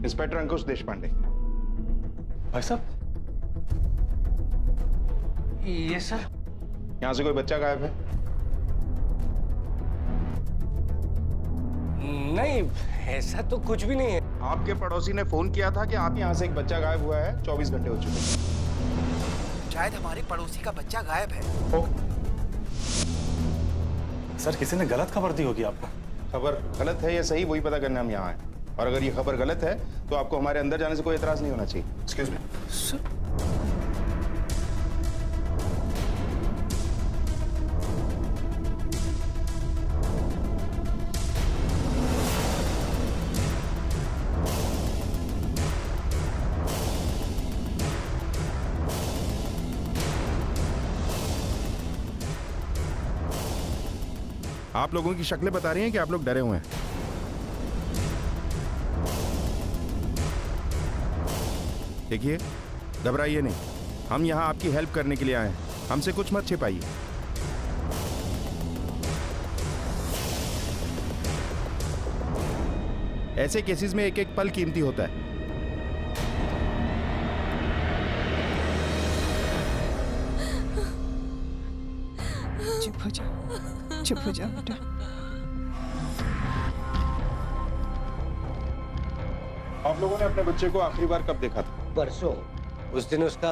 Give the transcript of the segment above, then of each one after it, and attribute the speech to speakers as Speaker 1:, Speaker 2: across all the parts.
Speaker 1: Inspector अंकुश देशपांडे।
Speaker 2: भाई साहब, ये सर,
Speaker 1: यहां से कोई बच्चा गायब है?
Speaker 2: नहीं, ऐसा तो कुछ भी नहीं है।
Speaker 1: आपके पड़ोसी ने फोन किया था कि आप यहां से एक बच्चा गायब हुआ है, 24 घंटे हो चुके हैं।
Speaker 3: शायद हमारे पड़ोसी का बच्चा गायब है।
Speaker 4: सर, किसी ने गलत खबर दी होगी आपको।
Speaker 1: खबर गलत है या सही, वही पता करने हम यहाँ आए। और अगर ये खबर गलत है तो आपको हमारे अंदर जाने से कोई एतराज नहीं होना चाहिए। एक्सक्यूज मी
Speaker 2: सर,
Speaker 1: आप लोगों की शक्लें बता रही हैं कि आप लोग डरे हुए हैं। देखिए, घबराइए नहीं, हम यहाँ आपकी हेल्प करने के लिए आए हैं। हमसे कुछ मत छिपाइए। ऐसे केसेस में एक एक पल कीमती होता है।
Speaker 5: चुप हो जाओ, चुप हो जाओ बेटा।
Speaker 1: आप लोगों ने अपने बच्चे को आखिरी बार कब देखा था?
Speaker 2: परसों। उस दिन उसका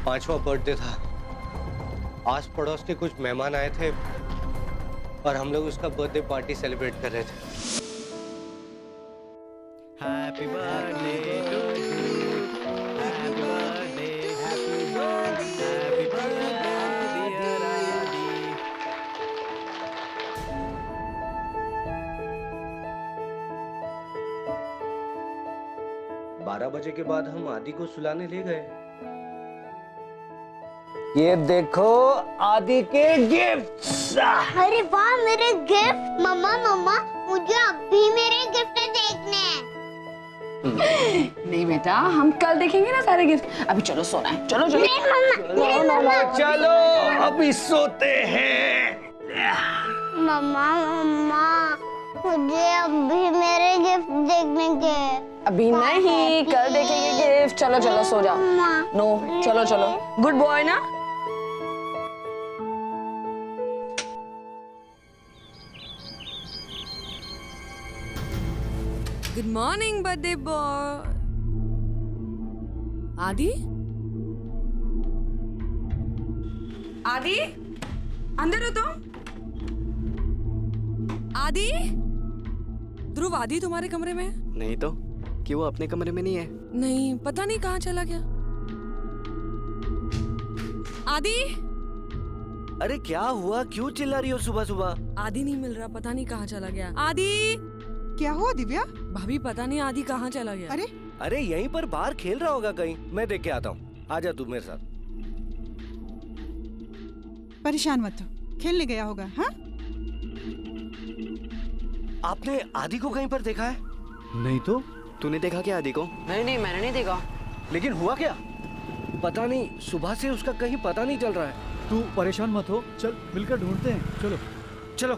Speaker 2: 5वां बर्थडे था। आस पड़ोस के कुछ मेहमान आए थे और हम लोग उसका बर्थडे पार्टी सेलिब्रेट कर रहे थे।
Speaker 6: Happy birthday to you, happy birthday, happy birthday, happy birthday dear Aadi.
Speaker 2: 12 बजे के बाद हम आदि को सुलाने ले गए। ये देखो आदि के गिफ्ट्स।
Speaker 7: अरे वाह, मेरे गिफ्ट। मम्मा मम्मा, मुझे अभी मेरे गिफ्ट देखने हैं।
Speaker 5: नहीं बेटा, हम कल देखेंगे ना सारे गिफ्ट। अभी चलो सोना है, चलो चलो।
Speaker 7: नहीं मम्मा,
Speaker 2: चलो अभी सोते हैं।
Speaker 7: मम्मा मम्मा, मुझे अभी मेरे गिफ्ट देखने के।
Speaker 5: अभी नहीं, कल देखेंगे गिफ्ट। चलो चलो सो जाओ। नो, चलो चलो। गुड बॉय ना।
Speaker 8: Good morning birthday boy. आदि, आदि, अंदर हो तुम। आदि, ध्रुव, आदि तुम्हारे कमरे में है?
Speaker 6: नहीं तो, कि वो अपने कमरे में नहीं है?
Speaker 8: नहीं, पता नहीं कहाँ चला गया। आदि,
Speaker 6: अरे क्या हुआ, क्यों चिल्ला रही हो सुबह सुबह?
Speaker 8: आदि नहीं मिल रहा, पता नहीं कहाँ चला गया। आदि,
Speaker 5: क्या हुआ दिव्या?
Speaker 8: भाभी पता नहीं आदि कहाँ चला गया।
Speaker 5: अरे
Speaker 6: अरे यहीं पर बाहर खेल रहा होगा कहीं, मैं देख के आता हूँ। आजा तू मेरे साथ।
Speaker 5: परेशान मत हो, खेलने गया होगा। हाँ,
Speaker 6: आपने आदि को कहीं पर देखा है?
Speaker 4: नहीं तो।
Speaker 6: तूने देखा क्या आदि को?
Speaker 9: नहीं नहीं, मैंने नहीं देखा।
Speaker 6: लेकिन हुआ क्या पता नहीं, सुबह से उसका कहीं पता नहीं चल रहा है।
Speaker 4: तू परेशान मत हो, चल मिलकर ढूंढते हैं। चलो
Speaker 6: चलो।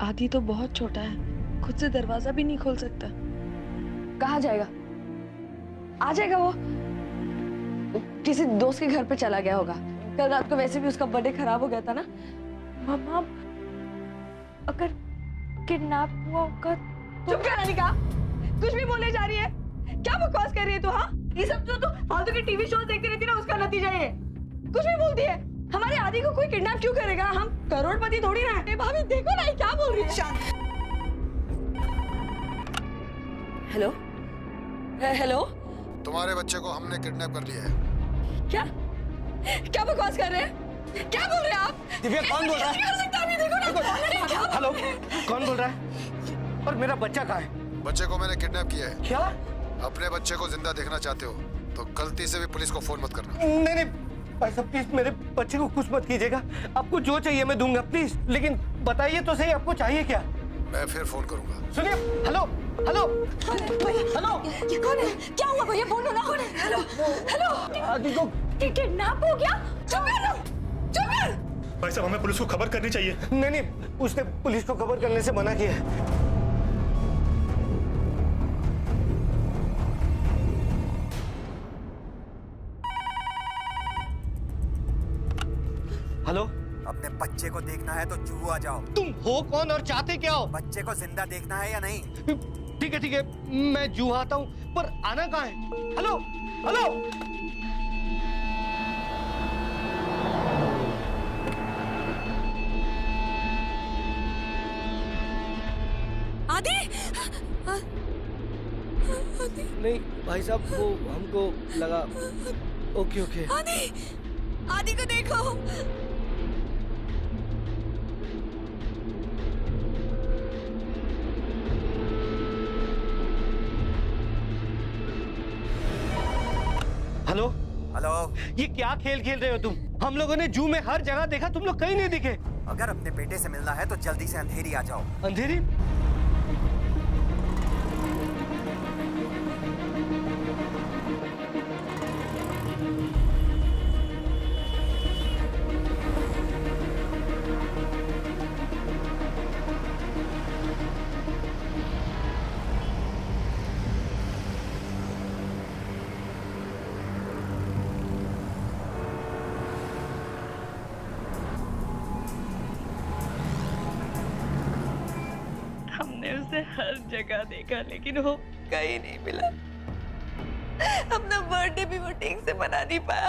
Speaker 10: आदि तो बहुत छोटा है, खुद से दरवाजा भी नहीं खोल सकता। कहाँ जाएगा? आ जाएगा वो। किसी दोस्त के घर पे चला गया होगा। कल रात को वैसे भी उसका बर्थडे खराब हो गया था ना। मम्मा, अगर किडनैप हुआ होगा तो...
Speaker 5: चुप कर अनिका, कुछ भी बोले जा रही है। क्या बकवास कर रही है तू? हाँ, ये सब जो तू फालतू के टीवी शोज देखती रहती है ना, उसका नतीजा ये। कुछ भी बोलती है। हमारे आदि को कोई किडनैप क्यों करेगा? हम करोड़पति थोड़ी ना है। भाभी देखो ना, ये क्या बोल रही है।
Speaker 10: हेलो हेलो,
Speaker 11: तुम्हारे बच्चे को हमने किडनैप कर लिया है।
Speaker 10: क्या क्या बकवास कर रहे हैं? क्या बोल रहे हैं आप?
Speaker 6: दिव्या, कौन बोल रहा है?
Speaker 10: कर सकता अभी देखो ना।
Speaker 6: हेलो, कौन बोल रहा है? और मेरा बच्चा कहाँ है?
Speaker 11: बच्चे को मैंने किडनैप किया है।
Speaker 6: क्या?
Speaker 11: अपने बच्चे को जिंदा देखना चाहते हो तो गलती से भी पुलिस को फोन मत करना।
Speaker 6: नहीं नहीं भाई साहब, प्लीज मेरे बच्चे को कुछ मत कीजिएगा। आपको जो चाहिए मैं दूंगा, प्लीज। लेकिन बताइए तो सही, आपको चाहिए क्या?
Speaker 11: मैं फिर फोन करूंगा।
Speaker 6: सुनिए, हेलो हेलो हेलो,
Speaker 10: ये कौन है? क्या हुआ भैया? बोलो ना। कौन है? हेलो हेलो,
Speaker 6: आदि को
Speaker 10: किडनैप हो गया? चुप कर, चुप कर।
Speaker 4: भाई साहब, हमें पुलिस को खबर करनी चाहिए।
Speaker 6: नहीं नहीं, उसने पुलिस को खबर करने से मना किया है।
Speaker 3: देखना है तो जू आ जाओ।
Speaker 2: तुम हो कौन और चाहते क्या हो?
Speaker 3: बच्चे को जिंदा देखना है या नहीं?
Speaker 2: ठीक है, मैं जू आता हूँ, पर आना कहाँ है? Hello hello.
Speaker 8: आदि
Speaker 2: नहीं भाई साहब, वो हमको लगा। ओके।
Speaker 8: आदि आदि को देखो।
Speaker 2: हेलो
Speaker 3: हेलो,
Speaker 2: ये क्या खेल खेल रहे हो तुम? हम लोगों ने जू में हर जगह देखा, तुम लोग कहीं नहीं दिखे।
Speaker 3: अगर अपने बेटे से मिलना है तो जल्दी से अंधेरी आ जाओ।
Speaker 2: अंधेरी?
Speaker 10: हमने उसे हर जगह देखा लेकिन वो कहीं नहीं मिला। अपना बर्थडे भी वो ठीक से मना नहीं पाया,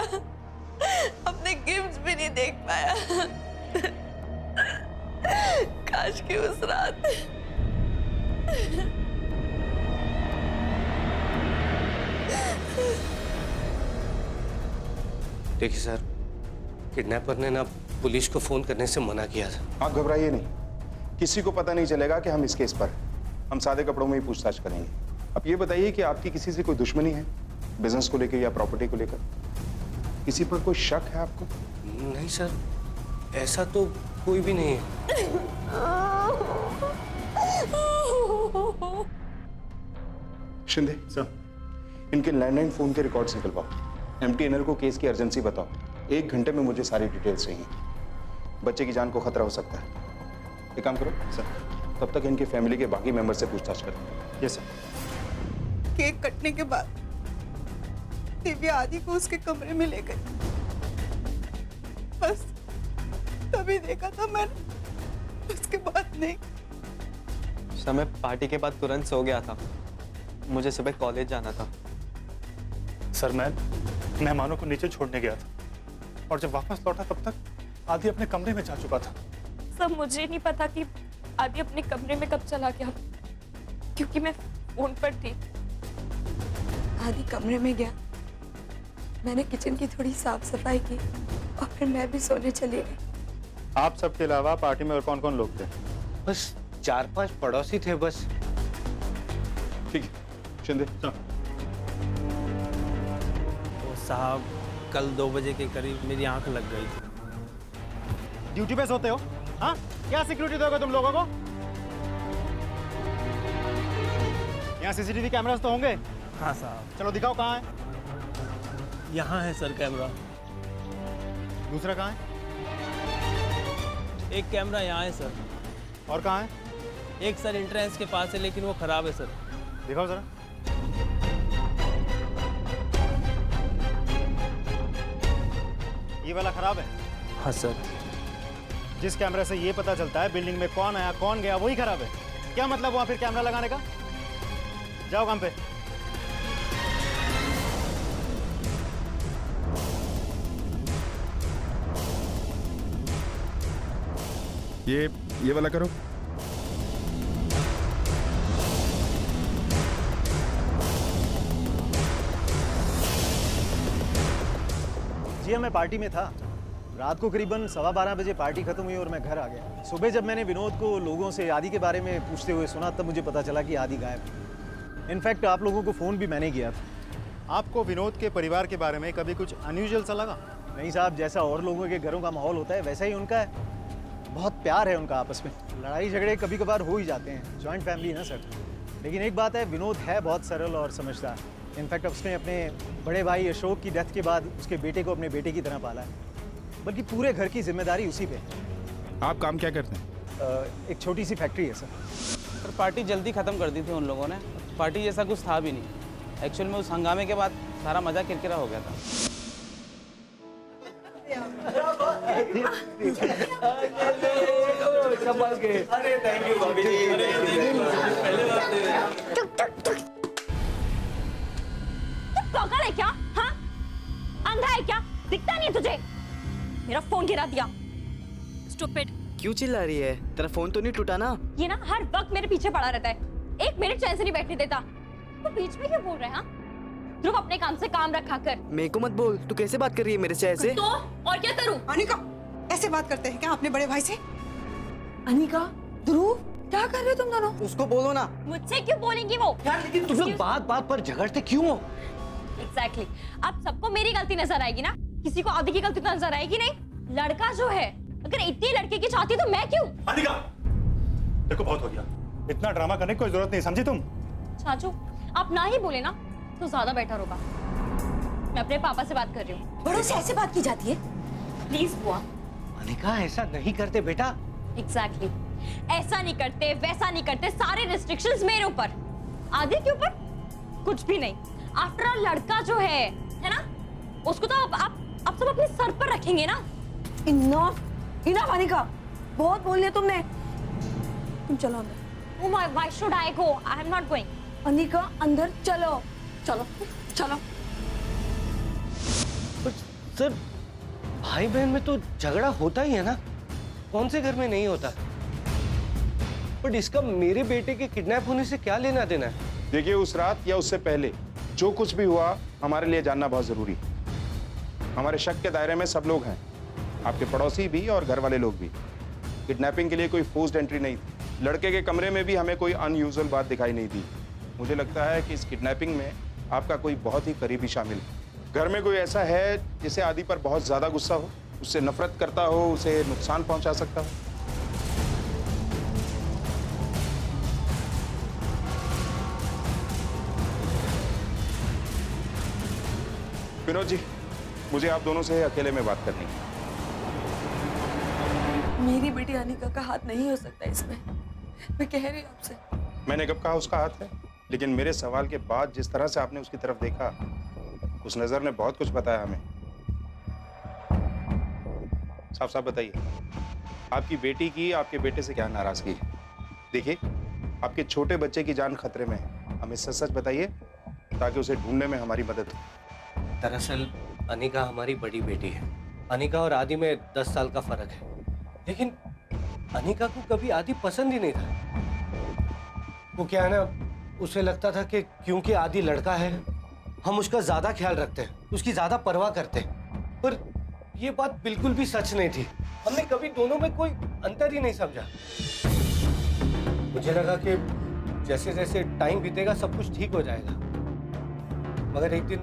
Speaker 10: अपने गिफ्ट्स भी नहीं देख पाया। काश कि उस रात
Speaker 2: देखिए सर, किडनैपर ने ना पुलिस को फोन करने से मना किया था।
Speaker 1: आप घबराइए नहीं, किसी को पता नहीं चलेगा कि हम इस केस पर हम सादे कपड़ों में ही पूछताछ करेंगे। अब ये बताइए कि आपकी किसी से कोई दुश्मनी है, बिजनेस को लेकर या प्रॉपर्टी को लेकर? किसी पर कोई शक है आपको?
Speaker 2: नहीं सर, ऐसा तो कोई भी नहीं है।
Speaker 1: शिंदे सर, इनके लैंडलाइन फोन के रिकॉर्ड्स निकलवाओ। एमटीएनएल को केस की अर्जेंसी बताओ। 1 घंटे में मुझे सारी डिटेल्स चाहिए। बच्चे की जान को खतरा हो सकता है। एक काम करो सर, तब तक इनके फैमिली के बाकी मेंबर से पूछताछ करें। Yes sir.
Speaker 5: केक कटने के बाद दिव्या आदि को उसके कमरे में ले गई। बस तभी देखा था मैंने, उसके बाद नहीं।
Speaker 9: सर मैं पार्टी के बाद तुरंत सो गया था, मुझे सुबह कॉलेज जाना था।
Speaker 4: सर मैं मेहमानों को नीचे छोड़ने गया था और जब वापस लौटा तब तक आदि अपने कमरे में जा चुका था।
Speaker 10: सब मुझे नहीं पता कि आदि अपने कमरे में कब चला गया, क्योंकि मैं फोन पर थी।
Speaker 5: आदि कमरे में गया, मैंने किचन की थोड़ी साफ सफाई की और फिर मैं भी सोने चली गई।
Speaker 4: आप सबके अलावा पार्टी में और कौन कौन लोग थे?
Speaker 2: बस 4-5 पड़ोसी थे बस।
Speaker 1: ठीक है शिंदे सर।
Speaker 9: साहब कल 2 बजे के करीब मेरी आंख लग गई थी।
Speaker 4: ड्यूटी पे सोते हो? हाँ, क्या सिक्योरिटी दोगे तुम लोगों को? यहाँ सीसीटीवी कैमरास तो होंगे?
Speaker 9: हाँ साहब।
Speaker 4: चलो दिखाओ कहाँ है।
Speaker 9: यहाँ है सर कैमरा।
Speaker 4: दूसरा कहाँ है?
Speaker 9: एक कैमरा यहाँ है सर।
Speaker 4: और कहाँ है?
Speaker 9: एक सर एंट्रेंस के पास है लेकिन वो खराब है सर।
Speaker 4: दिखाओ जरा। ये वाला खराब है?
Speaker 9: हाँ सर।
Speaker 4: जिस कैमरे से ये पता चलता है बिल्डिंग में कौन आया कौन गया वही खराब है। क्या मतलब वहां फिर कैमरा लगाने का? जाओ काम पे।
Speaker 1: ये वाला करो।
Speaker 12: जी मैं पार्टी में था। रात को करीबन 12:15 बजे पार्टी खत्म हुई और मैं घर आ गया। सुबह जब मैंने विनोद को लोगों से आदि के बारे में पूछते हुए सुना तब मुझे पता चला कि आदि गायब है। इनफैक्ट आप लोगों को फ़ोन भी मैंने किया था।
Speaker 4: आपको विनोद के परिवार के बारे में कभी कुछ अनयूजुअल सा लगा?
Speaker 12: नहीं साहब, जैसा और लोगों के घरों का माहौल होता है वैसा ही उनका है। बहुत प्यार है उनका आपस में। लड़ाई झगड़े कभी कभार हो ही जाते हैं, जॉइंट फैमिली है ना सर। लेकिन एक बात है, विनोद है बहुत सरल और समझदार। इनफैक्ट उसने अपने बड़े भाई अशोक की डेथ के बाद उसके बेटे को अपने बेटे की तरह पाला है, बल्कि पूरे घर की जिम्मेदारी उसी पे है।
Speaker 1: आप काम क्या करते हैं?
Speaker 12: एक छोटी सी फैक्ट्री है
Speaker 9: सर पार्टी जल्दी ख़त्म कर दी थी उन लोगों ने। पार्टी जैसा कुछ था भी नहीं। एक्चुअल में उस हंगामे के बाद सारा मजा किरकिरा हो गया था।
Speaker 6: संभाल के। अरे थैंक यू भाभी जी, पहले बात दे रहे।
Speaker 5: तू पागल है क्या? हाँ, अंधा है क्या? दिखता नहीं है तुझे? मेरा फोन गिरा दिया। स्टूपिड।
Speaker 13: क्यों चिल्ला रही है? तेरा फोन तो नहीं टूटा ना?
Speaker 5: ये ना हर वक्त मेरे पीछे पड़ा रहता है, एक मिनट चैन से नहीं बैठने देता। तो बीच में क्यों बोल रहे हैं? हाँ, ध्रुव अपने काम से काम रखा कर।
Speaker 13: मेरे को मत बोल। तू कैसे बात कर रही है मेरे से ऐसे?
Speaker 5: तो और क्या करूं?
Speaker 8: अनिका, ऐसे बात करते हैं क्या अपने बड़े भाई से?
Speaker 10: अनिका, ध्रुव, क्या कर रहे हो तुम दोनों?
Speaker 13: उसको बोलो ना।
Speaker 5: मुझसे क्यों बोलेंगी वो?
Speaker 6: यार लेकिन तुम लोग बात बात पर झगड़ते क्यों हो?
Speaker 5: एग्जैक्टली। अब सबको मेरी गलती नजर आएगी ना, किसी को आदि की गलती तो नजर आएगी नहीं। लड़का जो है, अगर इतनी लड़के की चाहती तो मैं क्यों?
Speaker 4: अनिका, देखो बहुत हो गया, इतना ड्रामा करने की कोई जरूरत नहीं, समझी तुम?
Speaker 5: चाचू, आप ना ही बोले ना तो ज्यादा बेटर होगा। मैं अपने पापा से बात कर रही हूँ।
Speaker 10: बड़ों से ऐसे बात की जाती है?
Speaker 5: प्लीज बुआ।
Speaker 6: अनिका, ऐसा नहीं करते बेटा।
Speaker 5: एग्जैक्टली, ऐसा नहीं करते, वैसा नहीं करते, सारे रिस्ट्रिक्शंस मेरे ऊपर। आदि के ऊपर कुछ भी नहीं। आफ्टर ऑल लड़का जो है ना, उसको तो आप सब अपने सर पर रखेंगे ना।
Speaker 10: इनफ, इनफ अनिका, बहुत बोल लिया तुमने। तुम चलो अंदर।
Speaker 5: Oh my, why should I go? I am not going.
Speaker 10: Anika, अंदर चलो। चलो, चलो।
Speaker 6: सर, भाई बहन में तो झगड़ा होता ही है ना, कौन से घर में नहीं होता? बट इसका मेरे बेटे के किडनैप होने से क्या लेना देना है?
Speaker 1: देखिए, उस रात या उससे पहले जो कुछ भी हुआ हमारे लिए जानना बहुत जरूरी है। हमारे शक के दायरे में सब लोग हैं, आपके पड़ोसी भी और घर वाले लोग भी। किडनैपिंग के लिए कोई फोर्स्ड एंट्री नहीं थी। लड़के के कमरे में भी हमें कोई अनयूजुअल बात दिखाई नहीं दी। मुझे लगता है कि इस किडनैपिंग में आपका कोई बहुत ही करीबी शामिल है। घर में कोई ऐसा है जिसे आदि पर बहुत ज्यादा गुस्सा हो, उससे नफरत करता हो, उसे नुकसान पहुंचा सकता हो। विनोद जी, मुझे आप दोनों से अकेले में बात करनी है।
Speaker 10: मेरी बेटी अनिका का हाथ नहीं हो सकता इसमें, मैं कह रही हूँ आपसे।
Speaker 1: मैंने कब कहा उसका हाथ है? लेकिन मेरे सवाल के बाद जिस तरह से आपने उसकी तरफ देखा, उस नजर ने बहुत कुछ बताया हमें। साफ साफ बताइए, आपकी बेटी की आपके बेटे से क्या नाराजगी है? देखिए, आपके छोटे बच्चे की जान खतरे में है। हमें सच सच बताइए ताकि उसे ढूंढने में हमारी मदद हो।
Speaker 2: दरअसल अनिका हमारी बड़ी बेटी है। अनिका और आदि में 10 साल का फर्क है, लेकिन अनिका को कभी आदि पसंद ही नहीं था। वो क्या है ना, उसे लगता था कि क्योंकि आदि लड़का है, हम उसका ज्यादा ख्याल रखते हैं, उसकी ज्यादा परवाह करते हैं। पर ये बात बिल्कुल भी सच नहीं थी। हमने कभी दोनों में कोई अंतर ही नहीं समझा। मुझे लगा कि जैसे जैसे टाइम बीतेगा सब कुछ ठीक हो जाएगा, मगर एक दिन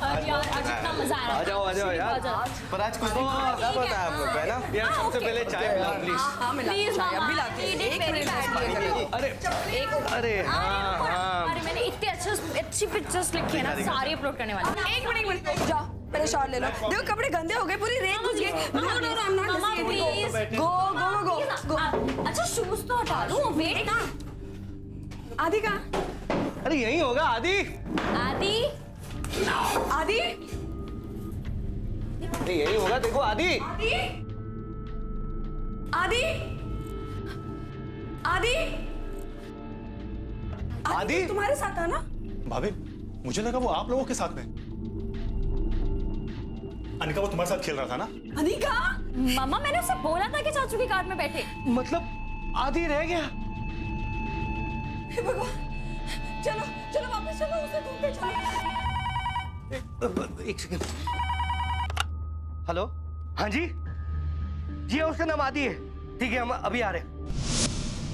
Speaker 5: यार, आज इतना मजा आ रहा है।
Speaker 6: आ जाओ यार। पर आज कुछ नहीं क्या पता है आपको, है ना? यार सबसे पहले चाय पिलाओ प्लीज।
Speaker 5: प्लीज मामा,
Speaker 6: अरे हाँ।
Speaker 5: अरे मैंने इतने अच्छी पिक्चर्स लिखी है ना, सारी अपलोड करने वाली।
Speaker 10: एक मिनट, जाओ पहले शॉट ले लो। देखो कपड़े गंदे हो गए, पूरी रेत घुस गई। No no no, I am not
Speaker 5: please
Speaker 10: go go go go.
Speaker 5: अच्छा, शूज तो हटा लो, वेट ना।
Speaker 10: आदि का?
Speaker 6: अरे यही होगा आदि।
Speaker 5: आदि,
Speaker 10: आदि,
Speaker 6: अरे यही होगा, देखो आदि।
Speaker 10: आदि, आदि, आदि,
Speaker 6: आदि
Speaker 10: तुम्हारे साथ था ना?
Speaker 4: भाभी, मुझे लगा वो आप लोगों के साथ में। अनिका वो तुम्हारे साथ खेल रहा था ना?
Speaker 10: अनिका,
Speaker 5: मामा मैंने उसे बोला था कि चाचू की कार में बैठे।
Speaker 6: मतलब आदि रह गया।
Speaker 10: हे भगवान, चलो चलो वापस चलो, उसे ढूंढते चलो।
Speaker 6: एक सेकंड। हेलो, हाँ जी जी, उसका नाम आदि है। ठीक है, हम अभी आ रहे हैं।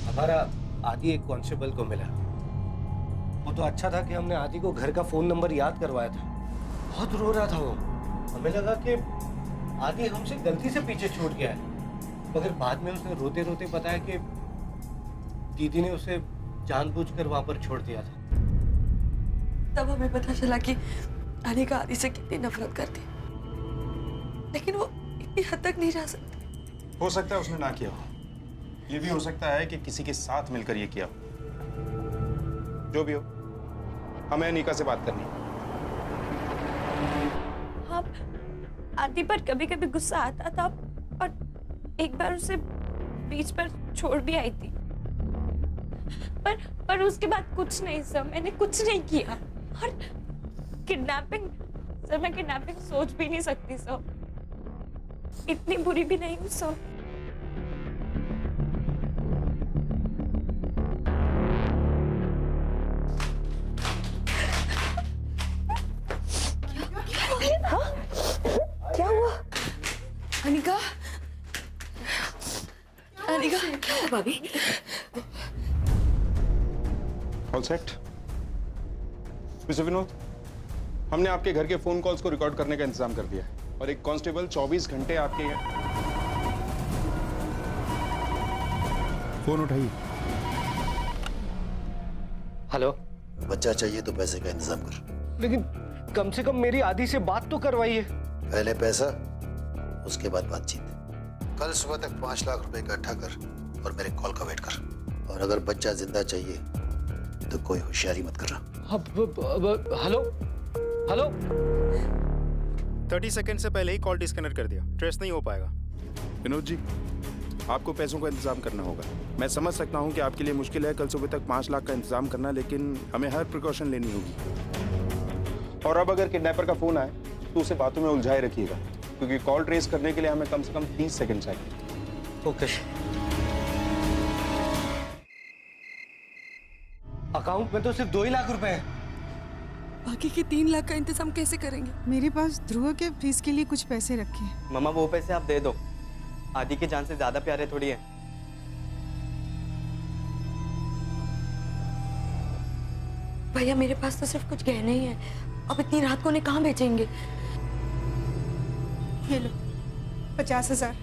Speaker 2: हमारा आदि एक कांस्टेबल को मिला। वो तो अच्छा था कि हमने आदि को घर का फोन नंबर याद करवाया था। बहुत रो रहा था वो। हमें लगा कि आदि हमसे गलती से पीछे छूट गया है, मगर बाद में उसने रोते रोते बताया कि दीदी ने उसे जानबूझकर वहां पर छोड़ दिया था।
Speaker 10: तब हमें पता चला कि अनिका आदि से कितनी नफरत करती, लेकिन वो इतनी हद तक नहीं जा सकती।
Speaker 1: हो सकता है उसने ना किया हो, ये भी हो सकता है कि किसी के साथ मिलकर ये किया हो। जो भी हो, हमें अनिका से बात करनी है।
Speaker 5: हाँ, आदि पर कभी कभी गुस्सा आता था, पर एक बार उसे
Speaker 10: बीच पर छोड़ भी आई थी, पर उसके बाद कुछ नहीं सर, मैंने कुछ नहीं किया। और किडनैपिंग सर, मैं किडनैपिंग सोच भी नहीं सकती सर, इतनी बुरी भी नहीं हूँ सर। क्या हुआ? अनिका, अनिका, क्या हुआ भाभी?
Speaker 1: All set? मिस्टर विनोद, हमने आपके घर के फोन कॉल्स को रिकॉर्ड करने का इंतजाम कर दिया है और एक कांस्टेबल 24 घंटे आपके फोन उठाइए।
Speaker 6: हेलो।
Speaker 11: बच्चा चाहिए तो पैसे का इंतजाम कर।
Speaker 6: लेकिन कम से कम मेरी आदि से बात तो करवाइए।
Speaker 11: पहले पैसा, उसके बाद बातचीत। कल सुबह तक 5 लाख रुपए इकट्ठा कर और मेरे कॉल का वेट कर। और अगर बच्चा जिंदा चाहिए तो कोई होशियारी मत करना।
Speaker 6: Hello hello.
Speaker 4: 30 सेकंड से पहले ही कॉल डिस्कनेक्ट कर दिया, ट्रेस नहीं हो पाएगा।
Speaker 1: विनोद जी, आपको पैसों का इंतजाम करना होगा। मैं समझ सकता हूं कि आपके लिए मुश्किल है कल सुबह तक 5 लाख का इंतजाम करना, लेकिन हमें हर प्रिकॉशन लेनी होगी। और अब अगर किडनैपर का फोन आए तो उसे बातों में उलझाए रखिएगा, क्योंकि कॉल ट्रेस करने के लिए हमें कम से कम 30 सेकंड चाहिए।
Speaker 6: ओके। अकाउंट में तो सिर्फ 2 ही लाख रुपए हैं।
Speaker 8: बाकी के 3 लाख का इंतजाम कैसे करेंगे?
Speaker 14: मेरे पास ध्रुव के फीस के लिए कुछ पैसे रखे हैं।
Speaker 13: मम्मा वो पैसे आप दे दो, आदि के जान से ज्यादा प्यारे थोड़ी है।
Speaker 10: भैया मेरे पास तो सिर्फ कुछ गहने ही हैं, अब इतनी रात को उन्हें कहाँ बेचेंगे?
Speaker 14: ये लो 50,000।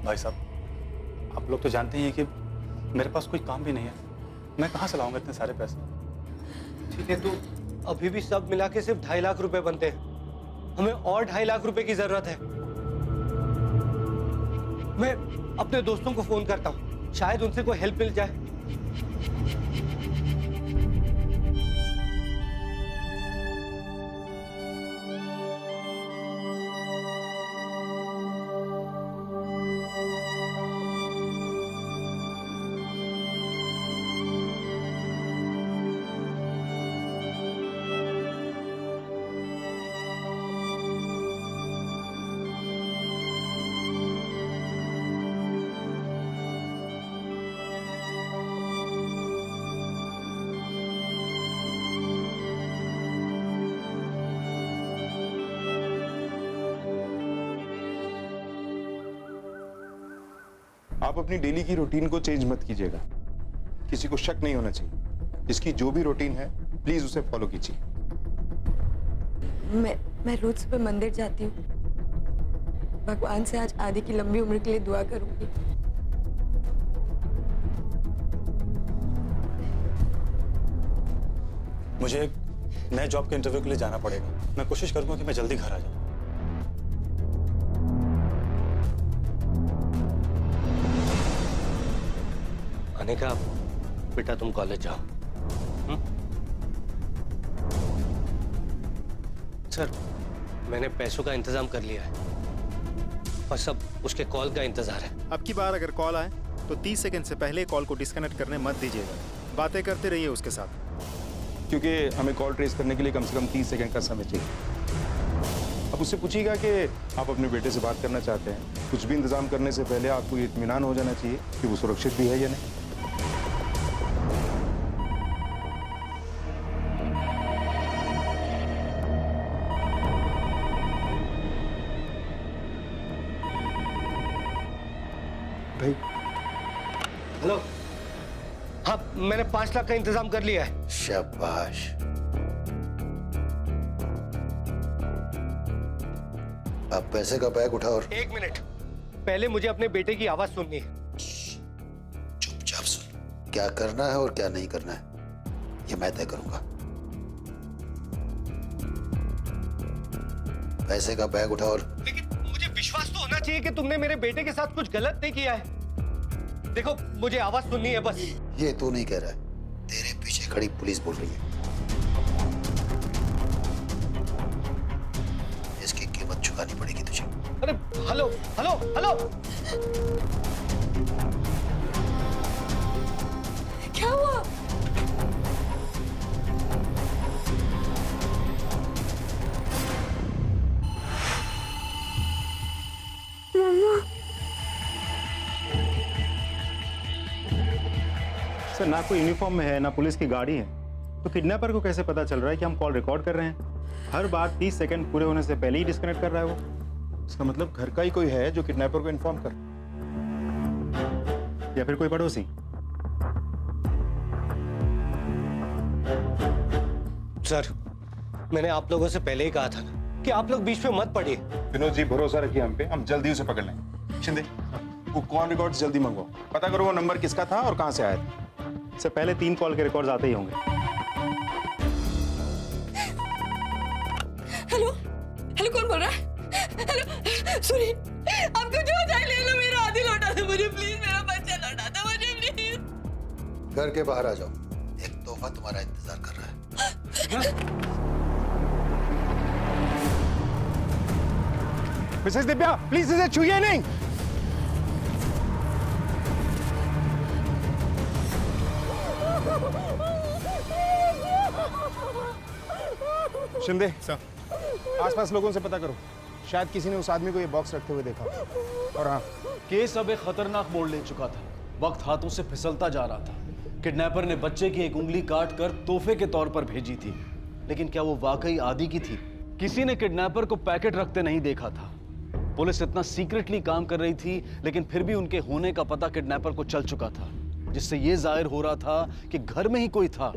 Speaker 12: भाई साहब, आप लोग तो जानते ही हैं कि मेरे पास कोई काम भी नहीं है, मैं कहाँ से लाऊंगा इतने सारे पैसे?
Speaker 6: ठीक है, तो अभी भी सब मिला के सिर्फ 2.5 लाख रुपए बनते हैं। हमें और 2.5 लाख रुपए की जरूरत है। मैं अपने दोस्तों को फोन करता हूँ, शायद उनसे कोई हेल्प मिल जाए।
Speaker 1: आप अपनी डेली की रूटीन को चेंज मत कीजिएगा। किसी को शक नहीं होना चाहिए। इसकी जो भी रूटीन है प्लीज उसे फॉलो कीजिए।
Speaker 10: मैं रोज सुबह मंदिर जाती हूँ, भगवान से आज आदि की लंबी उम्र के लिए दुआ करूंगी।
Speaker 12: मुझे एक नए जॉब के इंटरव्यू के लिए जाना पड़ेगा। मैं कोशिश करूंगा कि मैं जल्दी घर आ जाऊं।
Speaker 6: अनिका, बेटा तुम कॉलेज जाओ। सर, मैंने पैसों का इंतजाम कर लिया है, बस अब उसके कॉल का इंतजार है।
Speaker 4: अब की बार अगर कॉल आए तो 30 सेकंड से पहले कॉल को डिस्कनेक्ट करने मत दीजिएगा, बातें करते रहिए उसके साथ,
Speaker 1: क्योंकि हमें कॉल ट्रेस करने के लिए कम से कम 30 सेकंड का समय चाहिए। अब उससे पूछिएगा कि आप अपने बेटे से बात करना चाहते हैं। कुछ भी इंतजाम करने से पहले आपको ये इत्मीनान हो जाना चाहिए कि वो सुरक्षित भी है या नहीं। भाई
Speaker 6: हेलो। हाँ, मैंने 5 लाख का इंतजाम कर लिया है।
Speaker 11: शाबाश। अब पैसे का बैग उठाओ और
Speaker 6: 1 मिनट, पहले मुझे अपने बेटे की आवाज सुननी है।
Speaker 11: चुपचाप सुन। क्या करना है और क्या नहीं करना है ये मैं तय करूंगा। पैसे का बैग उठाओ और
Speaker 6: लेकिन मुझे विश्वास तो होना चाहिए कि तुमने मेरे बेटे के साथ कुछ गलत नहीं किया है। देखो, मुझे आवाज सुननी है बस।
Speaker 11: ये तू नहीं कह रहा है, तेरे पीछे खड़ी पुलिस बोल रही है। लगानी पड़ेगी तुझे।
Speaker 6: अरे हेलो हेलो हेलो,
Speaker 5: क्या हुआ?
Speaker 4: सर ना कोई यूनिफॉर्म में है ना पुलिस की गाड़ी है, तो किडनैपर को कैसे पता चल रहा है कि हम कॉल रिकॉर्ड कर रहे हैं? हर बार 30 सेकंड पूरे होने से पहले ही डिस्कनेक्ट कर रहा है वो।
Speaker 1: इसका मतलब घर का ही कोई है जो किडनैपर को इन्फॉर्म कर,
Speaker 4: या फिर कोई पड़ोसी।
Speaker 6: सर मैंने आप लोगों से पहले ही कहा था ना कि आप लोग बीच में मत पड़िए।
Speaker 1: विनोद जी भरोसा रखिए हम पे, हम जल्दी उसे पकड़ लेंगे। शिंदे वो कॉल रिकॉर्ड्स जल्दी मंगवाओ, पता करो वो नंबर किसका था और कहां से आया था।
Speaker 4: सर पहले 3 कॉल के रिकॉर्ड्स आते ही होंगे।
Speaker 5: हेलो हेलो, कौन बोल रहा है? हेलो सुनिए, आपको जो चाहिए ले लो, मेरा आदि लौटा दो मुझे प्लीज, मेरा बच्चा लौटा दो मुझे प्लीज।
Speaker 11: घर के बाहर आ जाओ, एक तोहफा तुम्हारा इंतजार कर रहा है।
Speaker 1: मिसेस दिव्या प्लीज इसे छूइए नहीं। शिंदे सर, आसपास लोगों से पता करो, शायद किसी ने उस आदमी को ये बॉक्स रखते हुए देखा। और हाँ,
Speaker 15: केस अब एक खतरनाक मोड़ ले चुका था। वक्त हाथों से फिसलता जा रहा था। किडनैपर ने बच्चे की एक उंगली काट कर तोहफे के तौर पर भेजी थी, लेकिन क्या वो वाकई आदि की थी? किसी ने किडनैपर को पैकेट रखते नहीं देखा था। पुलिस इतना सीक्रेटली काम कर रही थी, लेकिन फिर भी उनके होने का पता किडनैपर को चल चुका था, जिससे ये जाहिर हो रहा था कि घर में ही कोई था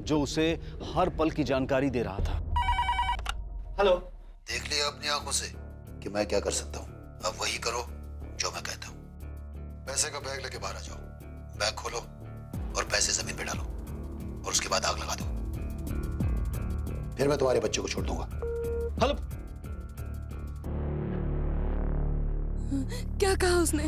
Speaker 15: जो उसे हर पल की जानकारी दे रहा था।
Speaker 6: हेलो,
Speaker 11: देख लिया अपनी आंखों से कि मैं क्या कर सकता हूँ। अब वही करो जो मैं कहता हूँ। पैसे का बैग लेके बाहर आ जाओ, बैग खोलो और पैसे जमीन पे डालो और उसके बाद आग लगा दो। फिर मैं तुम्हारे बच्चे को छोड़ दूंगा।
Speaker 6: हेलो,
Speaker 10: क्या कहा उसने?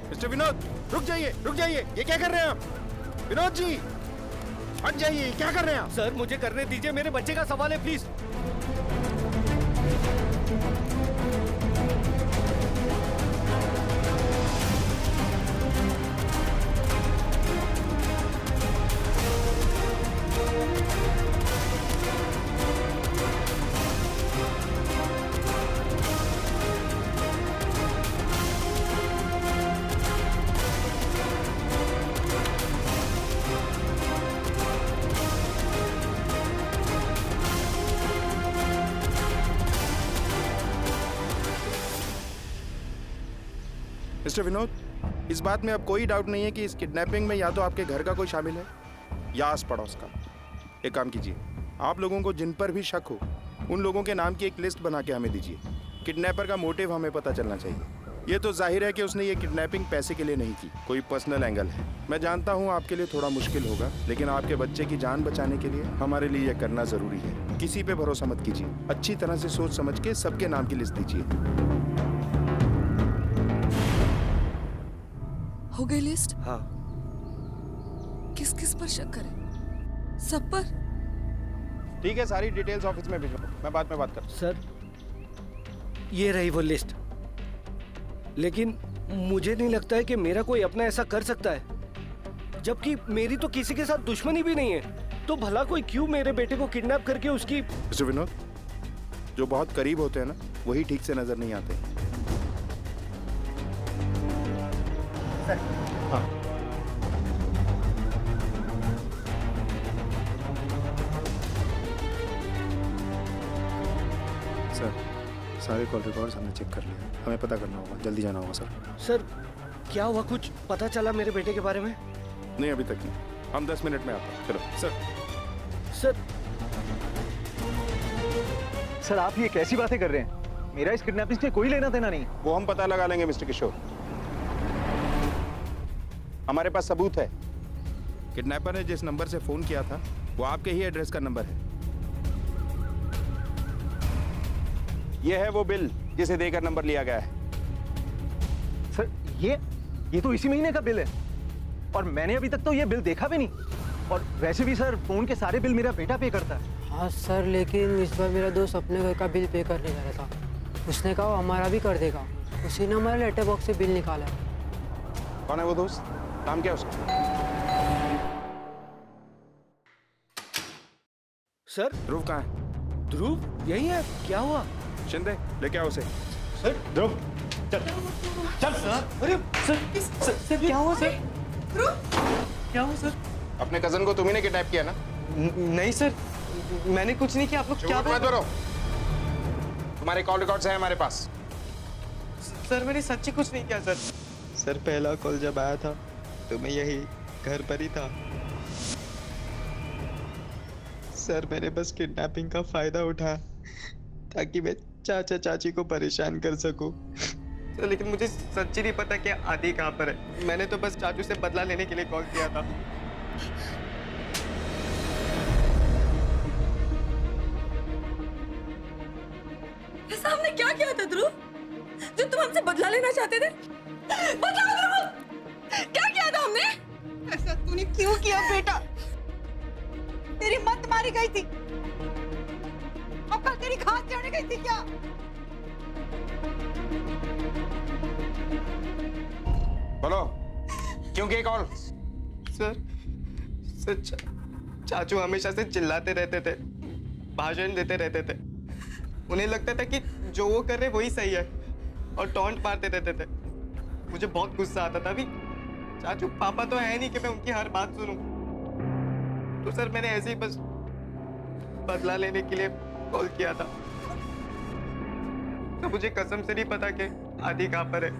Speaker 1: मिस्टर विनोद रुक जाइए, रुक जाइए, ये क्या कर रहे हैं आप? विनोद जी हट जाइए, क्या कर रहे हैं आप?
Speaker 6: सर मुझे करने दीजिए, मेरे बच्चे का सवाल है, प्लीज।
Speaker 1: मिस्टर विनोद, इस बात में अब कोई डाउट नहीं है कि इस किडनैपिंग में या तो आपके घर का कोई शामिल है या आस पड़ोस का। एक काम कीजिए, आप लोगों को जिन पर भी शक हो उन लोगों के नाम की एक लिस्ट बना के हमें दीजिए। किडनैपर का मोटिव हमें पता चलना चाहिए। ये तो जाहिर है कि उसने ये किडनैपिंग पैसे के लिए नहीं की, कोई पर्सनल एंगल है। मैं जानता हूँ आपके लिए थोड़ा मुश्किल होगा, लेकिन आपके बच्चे की जान बचाने के लिए हमारे लिए यह करना जरूरी है। किसी पे भरोसा मत कीजिए, अच्छी तरह से सोच समझ के सबके नाम की लिस्ट दीजिए।
Speaker 10: हो गई लिस्ट?
Speaker 6: हाँ।
Speaker 10: किस किस पर शक करें? सब पर?
Speaker 1: ठीक है, सारी डिटेल्स ऑफिस में भिजवा, मैं बाद में बात करता हूँ।
Speaker 6: सर ये रही वो लिस्ट, लेकिन मुझे नहीं लगता है कि मेरा कोई अपना ऐसा कर सकता है, जबकि मेरी तो किसी के साथ दुश्मनी भी नहीं है। तो भला कोई क्यों मेरे बेटे को किडनैप करके उसकी...
Speaker 1: मिस्टर विनोद, जो बहुत करीब होते हैं ना, वही ठीक से नजर नहीं आते। हाँ।
Speaker 4: सर सारे कॉल रिकॉर्ड्स हमने चेक कर लिए, हमें पता करना होगा, जल्दी जाना होगा सर।
Speaker 6: सर क्या हुआ, कुछ पता चला मेरे बेटे के बारे में?
Speaker 1: नहीं, अभी तक नहीं। हम 10 मिनट में आते हैं। चलो
Speaker 6: सर।
Speaker 12: सर आप ये कैसी बातें कर रहे हैं? मेरा इस किडनैपिंग से कोई लेना देना नहीं।
Speaker 1: वो हम पता लगा लेंगे मिस्टर किशोर, हमारे पास सबूत है। किडनैपर ने जिस नंबर से फोन किया था वो आपके ही एड्रेस का नंबर है। ये है वो बिल जिसे देकर नंबर लिया गया है।
Speaker 12: सर ये तो इसी महीने का बिल है और मैंने अभी तक तो ये बिल देखा भी नहीं। और वैसे भी सर फोन के सारे बिल मेरा बेटा पे करता है।
Speaker 16: हाँ सर, लेकिन इस बार मेरा दोस्त अपने घर का बिल पे करने जा रहा था। उसने कहा हमारा भी कर देगा। उसी ने हमारे लेटर बॉक्स से बिल निकाला।
Speaker 1: कौन है वो दोस्त? नाम क्या है उसका?
Speaker 6: सर
Speaker 1: ध्रुव कहाँ है?
Speaker 6: ध्रुव यही है। क्या हुआ?
Speaker 1: शिंदे लेके आओ उसे।
Speaker 4: सर ध्रुव चल चल।
Speaker 6: सर अरे सर क्या हुआ सर? क्या हुआ सर?
Speaker 1: अपने कजन को तुम्ही ने किडनैप किया ना?
Speaker 13: नहीं सर, मैंने कुछ नहीं किया। आप लोग क्या
Speaker 1: मत करो। तुम्हारे कॉल रिकॉर्ड्स हैं हमारे पास।
Speaker 13: सर मैंने सच्ची कुछ नहीं किया सर।
Speaker 17: सर पहला कॉल जब आया था तो मैं यही घर पर ही था। सर मैंने बस किडनैपिंग का फायदा उठाया ताकि मैं चाचा चाची को परेशान कर सकूं।
Speaker 13: सर लेकिन मुझे सच्ची नहीं पता कि आदि कहाँ पर है। मैंने तो बस चाचू से बदला लेने के लिए कॉल किया था।
Speaker 5: ऐसा हमने क्या किया था ध्रुव जो तुम हमसे बदला लेना चाहते थे? बताओ ध्रुव, क्या किया था हमने? ऐसा तूने क्यों किया बेटा? तेरी मत मारी गई थी, अब कल तेरी घास चढ़ गई थी क्या?
Speaker 1: बोलो क्यों किए कॉल?
Speaker 13: सर चाचू हमेशा से चिल्लाते रहते थे, भाषण देते रहते थे। उन्हें लगता था कि जो वो कर रहे वही सही है और टॉन्ट मारते रहते थे। मुझे बहुत गुस्सा आता था। अभी चाचू पापा तो है नहीं कि मैं उनकी हर बात सुनूं। तो सर मैंने ऐसे ही बस बदला लेने के लिए कॉल किया था। तो मुझे कसम से नहीं पता कि आदि कहाँ पर है।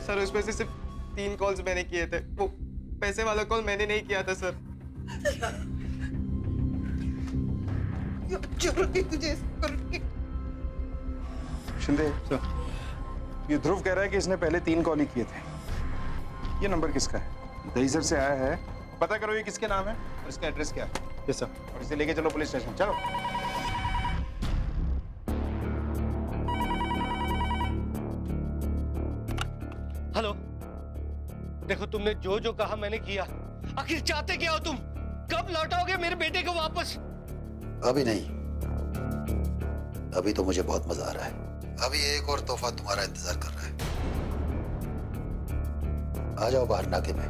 Speaker 13: सर उसमें से सिर्फ 3 कॉल्स मैंने किए थे। वो पैसे वाला कॉल मैंने नहीं किया था सर।
Speaker 5: तुझे
Speaker 1: शिंदे ये ध्रुव कह रहा है कि इसने पहले 3 कॉल ही किए थे। ये नंबर किसका है? दहीसर से आया है। पता करो ये किसके नाम है और इसका एड्रेस क्या है।
Speaker 4: Yes sir.
Speaker 1: और इसे लेके चलो पुलिस स्टेशन। चलो।
Speaker 6: हेलो, देखो तुमने जो जो कहा मैंने किया। आखिर चाहते क्या हो तुम? कब लौटाओगे मेरे बेटे को वापस?
Speaker 11: अभी नहीं, अभी तो मुझे बहुत मजा आ रहा है। अभी एक और तोहफा तुम्हारा इंतजार कर रहा है। आ जाओ बाहर नाके में।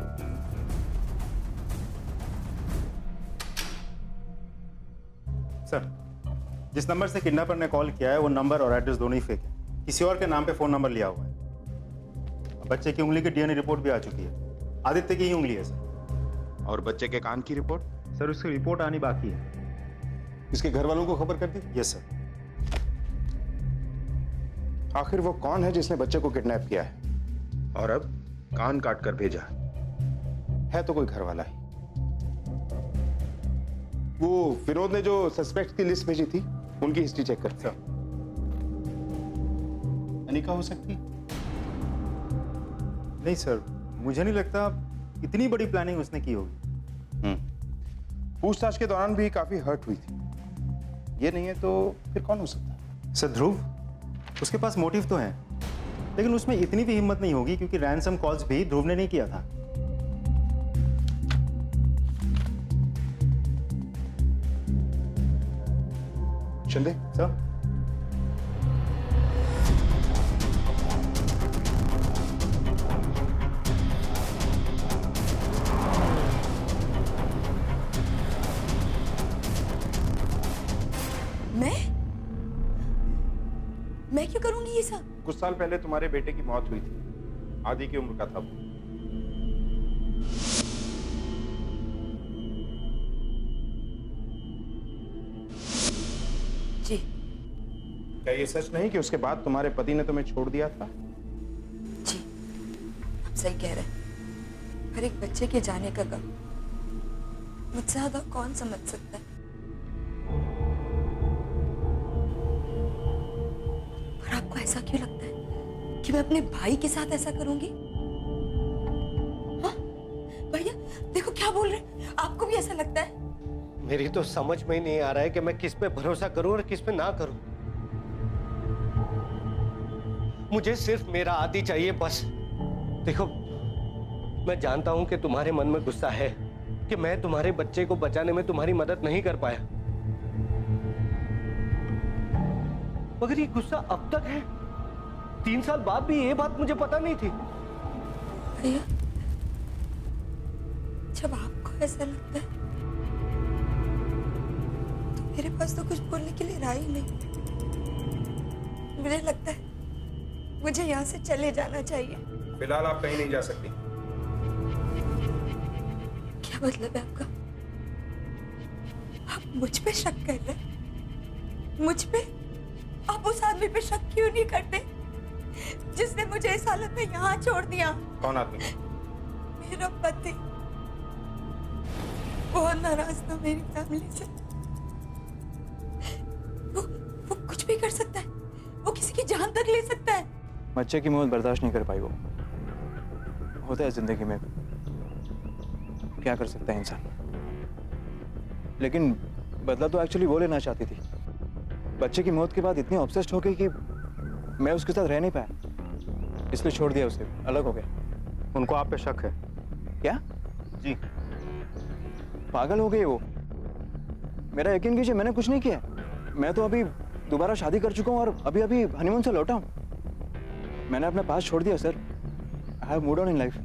Speaker 4: सर जिस नंबर से किडनैपर ने कॉल किया है वो नंबर और एड्रेस दोनों ही फेक है। किसी और के नाम पे फोन नंबर लिया हुआ है। बच्चे की उंगली की डीएनए रिपोर्ट भी आ चुकी है। आदित्य की ही उंगली है सर।
Speaker 1: और बच्चे के कान की रिपोर्ट?
Speaker 4: सर उसकी रिपोर्ट आनी बाकी है।
Speaker 1: इसके घर वालों को खबर कर दी?
Speaker 4: Yes sir.
Speaker 1: आखिर वो कौन है जिसने बच्चे को किडनैप किया है और अब कान काट कर भेजा है? तो कोई घर वाला ही। वो विनोद ने जो सस्पेक्ट की लिस्ट भेजी थी उनकी हिस्ट्री चेक कर। सर अनिका हो सकती?
Speaker 4: नहीं सर, मुझे नहीं लगता इतनी बड़ी प्लानिंग उसने की होगी।
Speaker 1: पूछताछ के दौरान भी काफी हर्ट हुई थी। ये नहीं है तो फिर कौन हो सकता है?
Speaker 4: सर ध्रुव, उसके पास मोटिव तो है लेकिन उसमें इतनी भी हिम्मत नहीं होगी क्योंकि रैंसम कॉल्स भी ध्रुव ने नहीं किया था।
Speaker 1: शिंदे
Speaker 4: सर
Speaker 5: मैं क्यों करूंगी ये सब?
Speaker 1: कुछ साल पहले तुम्हारे बेटे की मौत हुई थी। आदि की उम्र का था वो।
Speaker 5: जी।
Speaker 1: क्या ये सच नहीं कि उसके बाद तुम्हारे पति ने तुम्हें छोड़ दिया था?
Speaker 5: जी, आप सही कह रहे हैं। हर एक बच्चे के जाने का गम मुझसे ज्यादा कौन समझ सकता है? पर आपको ऐसा क्यों लगता है कि मैं अपने भाई के साथ ऐसा करूंगी? हाँ? भैया देखो क्या बोल रहे हैं। आपको भी ऐसा लगता है?
Speaker 2: मेरी तो समझ में ही नहीं आ रहा है कि मैं किस पे भरोसा करूं और किस पे ना करूं। मुझे सिर्फ मेरा आदि चाहिए बस। देखो, मैं जानता हूं कि तुम्हारे मन में गुस्सा है कि मैं तुम्हारे बच्चे को बचाने में तुम्हारी मदद नहीं कर पाया, मगर ये गुस्सा अब तक है। 3 साल बाद भी ये बात मुझे पता नहीं थी।
Speaker 5: भैया, जब आपको ऐसा लगता है तो मेरे पास तो कुछ बोलने के लिए राह ही नहीं। मुझे लगता है मुझे यहाँ से चले जाना चाहिए।
Speaker 1: फिलहाल आप कहीं नहीं जा सकती।
Speaker 5: क्या मतलब है आपका? आप मुझ पे शक कर रहे हैं? मुझ पे? आप उस आदमी पे शक क्यों नहीं करते जिसने मुझे इस हालत में यहाँ छोड़ दिया?
Speaker 1: कौन आदमी?
Speaker 5: मेरा पति बहुत नाराज था मेरी फैमिली से। वो कुछ भी कर सकता है, वो किसी की जान तक ले सकता है।
Speaker 18: बच्चे की मौत बर्दाश्त नहीं कर पाई वो। होता है जिंदगी में, क्या कर सकता है इंसान। लेकिन बदला तो एक्चुअली वो लेना चाहती थी। बच्चे की मौत के बाद इतनी ऑब्सेस्ड हो गई कि मैं उसके साथ रह नहीं पाया, इसलिए छोड़ दिया उसे, अलग हो गया।
Speaker 4: उनको आप पे शक है
Speaker 18: क्या?
Speaker 4: जी।
Speaker 18: पागल हो गई वो। मेरा यकीन कीजिए, मैंने कुछ नहीं किया। मैं तो अभी दोबारा शादी कर चुका हूँ और अभी अभी हनीमून से लौटा हूँ। मैंने अपना पास छोड़ दिया sir. I have moved on in life.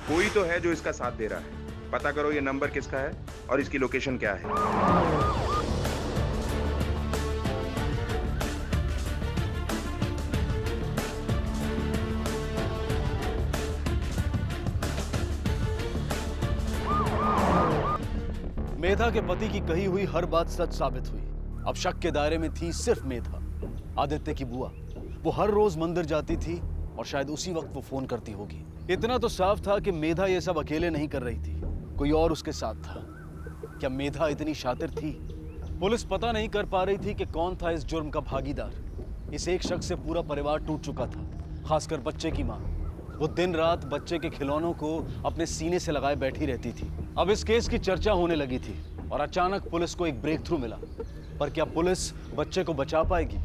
Speaker 1: कोई तो है जो इसका साथ दे रहा है। पता करो ये नंबर किसका है और इसकी लोकेशन क्या है।
Speaker 15: मेधा के पति की कही हुई हर बात सच साबित हुई। अब शक के दायरे में थी सिर्फ मेधा, आदित्य की बुआ। वो हर रोज मंदिर जाती थी और शायद उसी वक्त वो फोन करती होगी। इतना तो साफ था कि मेधा ये सब अकेले नहीं कर रही थी, कोई और उसके साथ था। क्या मेधा इतनी शातिर थी? पुलिस पता नहीं कर पा रही थी कि कौन था इस जुर्म का भागीदार। इस एक शख्स से पूरा परिवार टूट चुका था, खासकर बच्चे की माँ। वो दिन रात बच्चे के खिलौनों को अपने सीने से लगाए बैठी रहती थी। अब इस केस की चर्चा होने लगी थी और अचानक पुलिस को एक ब्रेक थ्रू मिला। पर क्या पुलिस बच्चे को बचा पाएगी?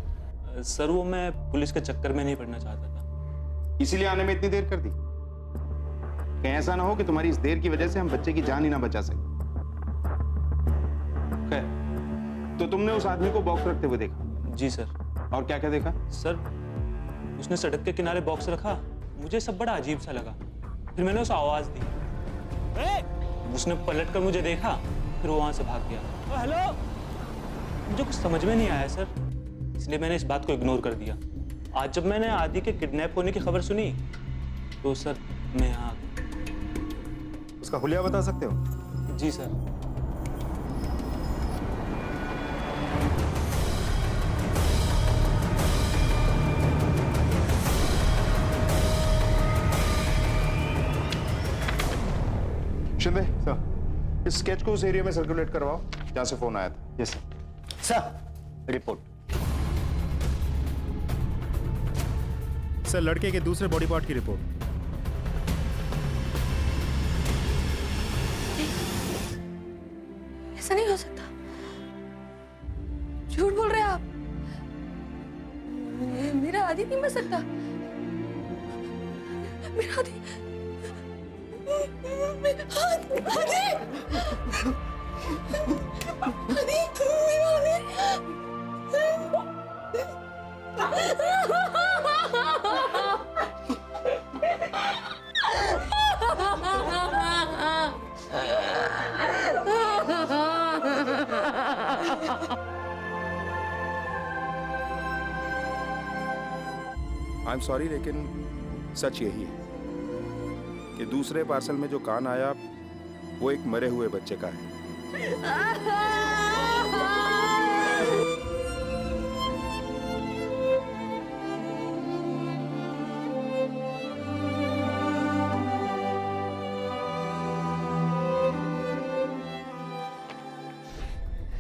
Speaker 19: सर, वो मैं पुलिस के चक्कर में नहीं पड़ना चाहता था,
Speaker 1: इसीलिए आने में इतनी देर कर दी। कहीं ऐसा ना हो कि तुम्हारी इस देर की वजह से हम बच्चे की जान ही ना बचा सके। तो तुमने उस आदमी को बॉक्स रखते हुए देखा?
Speaker 19: जी सर।
Speaker 1: और क्या क्या देखा?
Speaker 19: सर, उसने सड़क के किनारे बॉक्स रखा, मुझे सब बड़ा अजीब सा लगा। फिर मैंने उसे आवाज दी, उसने पलट कर मुझे देखा, फिर वो वहां से भाग गया।
Speaker 15: हेलो,
Speaker 19: मुझे कुछ समझ में नहीं आया सर, इसलिए मैंने इस बात को इग्नोर कर दिया। आज जब मैंने आदि के किडनैप होने की खबर सुनी तो सर मैं यहाँ आ गया।
Speaker 4: उसका हुलिया बता सकते हो?
Speaker 19: जी सर।
Speaker 1: शिंदे सर, इस स्केच को उस एरिया में सर्कुलेट करवाओ जहां से फोन आया था।
Speaker 4: Yes sir.
Speaker 2: Sir, report.
Speaker 4: Sir, लड़के के दूसरे बॉडी पार्ट की रिपोर्ट।
Speaker 5: ऐसा नहीं हो सकता, झूठ बोल रहे हैं आप। मेरा आदि नहीं मर सकता। मेरा आदि, आदि,
Speaker 1: आई एम सॉरी, लेकिन सच यही है कि दूसरे पार्सल में जो कान आया वो एक मरे हुए बच्चे का है।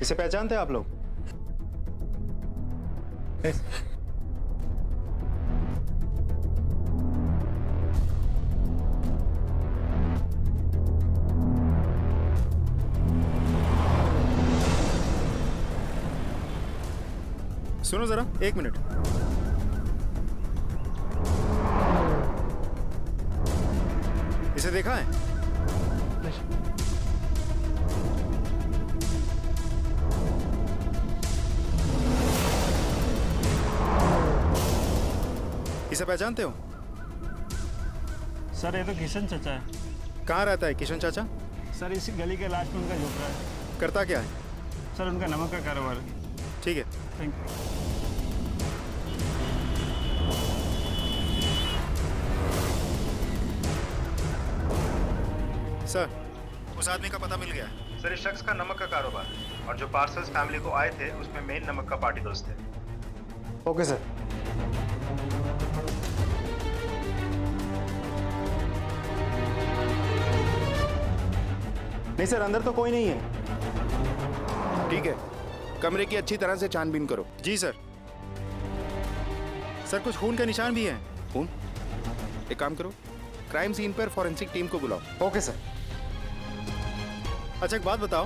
Speaker 4: इसे पहचानते हैं आप लोग? सुनो जरा, एक मिनट। इसे देखा है? इसे पहचानते हो?
Speaker 20: सर ये तो किशन चाचा है।
Speaker 4: कहाँ रहता है किशन चाचा?
Speaker 20: सर इसी गली के लास्ट में उनका झोपड़ा है।
Speaker 4: करता क्या है?
Speaker 20: सर उनका नमक का कारोबार है।
Speaker 4: ठीक है।
Speaker 20: Thank you.
Speaker 4: सर, उस आदमी का पता मिल गया है। सर, इस शख्स का नमक का कारोबार है और जो पार्सल्स फैमिली को आए थे उसमें मेन नमक का पार्टी दोस्त थे। Okay sir. नहीं सर, अंदर तो कोई नहीं है।
Speaker 1: ठीक है, कमरे की अच्छी तरह से छानबीन करो।
Speaker 4: जी सर। सर, कुछ खून का निशान भी है।
Speaker 1: खून? एक काम करो, क्राइम सीन पर फॉरेंसिक टीम को बुलाओ।
Speaker 4: Okay sir. अच्छा, एक बात बताओ,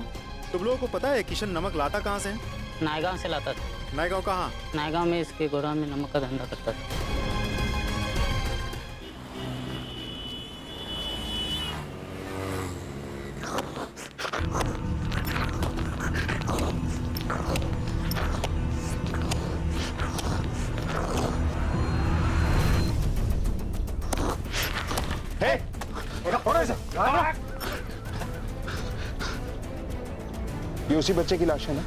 Speaker 4: तुम लोगों को पता है किशन नमक लाता कहाँ से है?
Speaker 21: नायगांव से लाता था।
Speaker 4: नायगांव कहाँ?
Speaker 21: नायगांव में इसके गोदाम में नमक का धंधा करता था।
Speaker 1: ये उसी बच्चे की लाश है ना?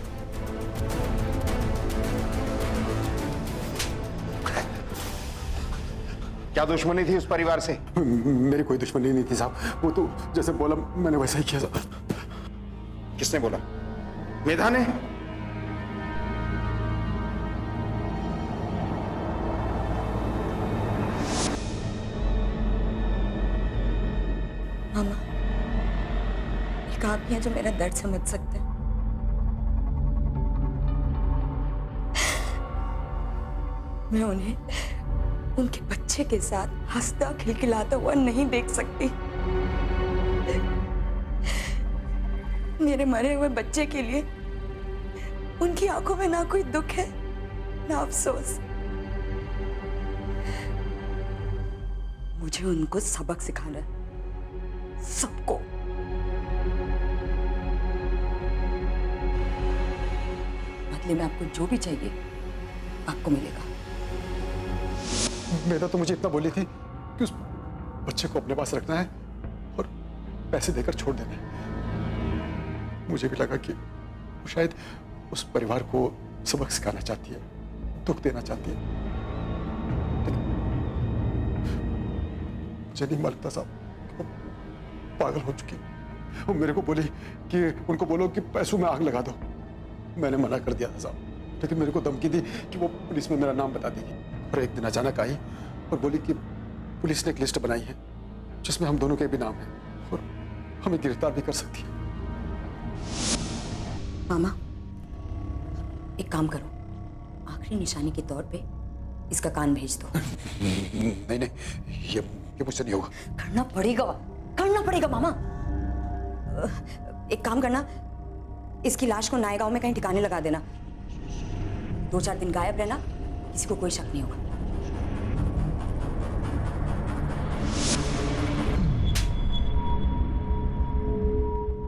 Speaker 1: क्या दुश्मनी थी उस परिवार से?
Speaker 22: मेरी कोई दुश्मनी नहीं थी साहब, वो तो जैसे बोला मैंने वैसा ही किया साहब।
Speaker 1: किसने बोला? मेधा ने?
Speaker 10: मामा, एक आप ही हैं जो मेरा दर्द समझ सकते हैं। मैं उन्हें उनके बच्चे के साथ हंसता खिलखिलाता हुआ नहीं देख सकती। मेरे मरे हुए बच्चे के लिए उनकी आंखों में ना कोई दुख है ना अफसोस। मुझे उनको सबक सिखाना है, सबको। बदले में आपको जो भी चाहिए आपको मिलेगा।
Speaker 22: मेरा तो मुझे इतना बोली थी कि उस बच्चे को अपने पास रखना है और पैसे देकर छोड़ देना है। मुझे भी लगा कि वो शायद उस परिवार को सबक सिखाना चाहती है, दुख देना चाहती है। लेकिन मुझे नहीं मालूम था साहब कि वो पागल हो चुकी है। वो मेरे को बोली कि उनको बोलो कि पैसों में आग लगा दो। मैंने मना कर दिया था साहब, लेकिन मेरे को धमकी दी कि वो पुलिस में मेरा नाम बता देगी। और एक दिन अचानक आई और बोली कि पुलिस ने एक लिस्ट बनाई है जिसमें हम दोनों के भी नाम है और हमें गिरफ्तार भी कर सकती है।
Speaker 10: मामा, एक काम करो, आखिरी निशानी के तौर पे इसका कान भेज दो।
Speaker 22: नहीं नहीं, ये मुझसे नहीं होगा।
Speaker 10: करना पड़ेगा मामा। एक काम करना, इसकी लाश को नायगांव में कहीं ठिकाने लगा देना। 2-4 दिन गायब रहना, किसी को कोई शक नहीं होगा।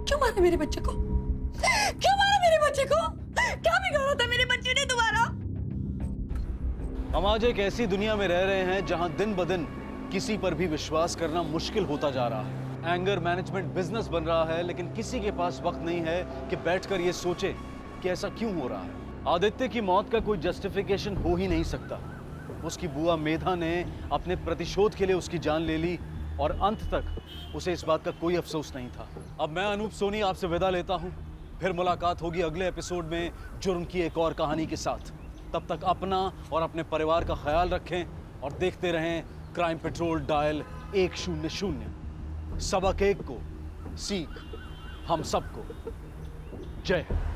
Speaker 10: क्यों मारा मेरे बच्चे को? क्यों मारा मेरे बच्चे को? क्या बिगाड़ा था मेरे बच्चे ने दोबारा?
Speaker 15: हम आज एक ऐसी दुनिया में रह रहे हैं जहां दिन ब दिन किसी पर भी विश्वास करना मुश्किल होता जा रहा है। एंगर मैनेजमेंट बिजनेस बन रहा है, लेकिन किसी के पास वक्त नहीं है कि बैठकर ये सोचे कि ऐसा क्यों हो रहा है। आदित्य की मौत का कोई जस्टिफिकेशन हो ही नहीं सकता। उसकी बुआ मेधा ने अपने प्रतिशोध के लिए उसकी जान ले ली और अंत तक उसे इस बात का कोई अफसोस नहीं था। अब मैं अनूप सोनी आपसे विदा लेता हूं। फिर मुलाकात होगी अगले एपिसोड में जुर्म की एक और कहानी के साथ। तब तक अपना और अपने परिवार का ख्याल रखें और देखते रहें क्राइम पेट्रोल डायल 100। सबक एक को सीख हम सबको। जय हिंद।